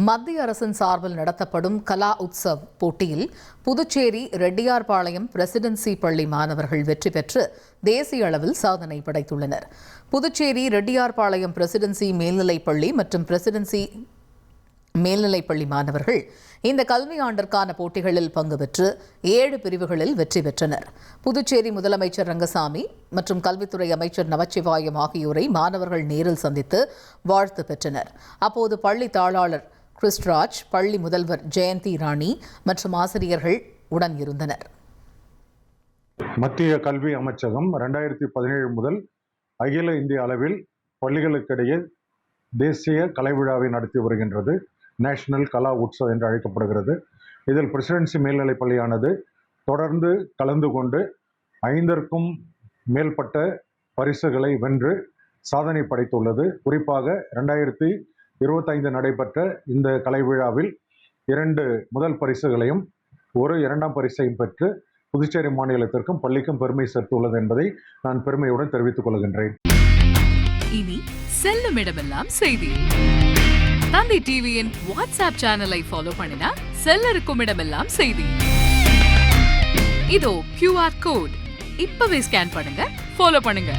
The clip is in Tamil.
மத்திய அரசின் சார்பில் நடத்தப்படும் கலா உத்சவ் போட்டியில் புதுச்சேரி ரெட்டியார்பாளையம் பிரசிடென்சி பள்ளி மாணவர்கள் வெற்றி பெற்று தேசிய அளவில் சாதனை படைத்துள்ளனர். புதுச்சேரி ரெட்டியார்பாளையம் பிரசிடென்சி மேல்நிலைப்பள்ளி மற்றும் பிரசிடென்சி மேல்நிலைப்பள்ளி மாணவர்கள் இந்த கல்வியாண்டிற்கான போட்டிகளில் பங்கு பெற்று 7 பிரிவுகளில் வெற்றி பெற்றனர். புதுச்சேரி முதலமைச்சர் ரங்கசாமி மற்றும் கல்வித்துறை அமைச்சர் நமச்சிவாயம் ஆகியோரை மாணவர்கள் நேரில் சந்தித்து வாழ்த்து பெற்றனர். அப்போது பள்ளி தாளாளர் கிறிஸ்ராஜ், பள்ளி முதல்வர் ஜெயந்தி ராணி மற்றும் ஆசிரியர்கள் உடன் இருந்தனர். மத்திய கல்வி அமைச்சகம் 2017 முதல் அகில இந்திய அளவில் பள்ளிகளுக்கிடையே தேசிய கலை விழாவை நடத்தி வருகின்றது. நேஷனல் கலா உற்சவ் என்று அழைக்கப்படுகிறது. இதில் பிரசிடென்சி மேல்நிலைப் பள்ளியானது தொடர்ந்து கலந்து கொண்டு 5க்கும் மேற்பட்ட பரிசுகளை வென்று சாதனை படைத்துள்ளது. குறிப்பாக 2025 நடைபெற்ற இந்த கலை விழாவில் 2 முதல் பரிசுகளையும் 1 2ஆம் பரிசையும் பெற்று புதுச்சேரி மாநிலத்திற்கும் பள்ளிக்கும் பெருமை சேர்த்துள்ளது என்பதை நான் பெருமையுடன் தெரிவித்துக் கொள்கின்றேன். இனி செல்லும் இடமெல்லாம் செய்தி. தந்தி டிவியின் வாட்ஸ்அப் சேனலை ஃபாலோ பண்ணினா செல்ல இருக்கும் இடமெல்லாம் செய்தி. இதோ QR கோட் இப்பவே ஸ்கேன் பண்ணுங்க, ஃபாலோ பண்ணுங்க.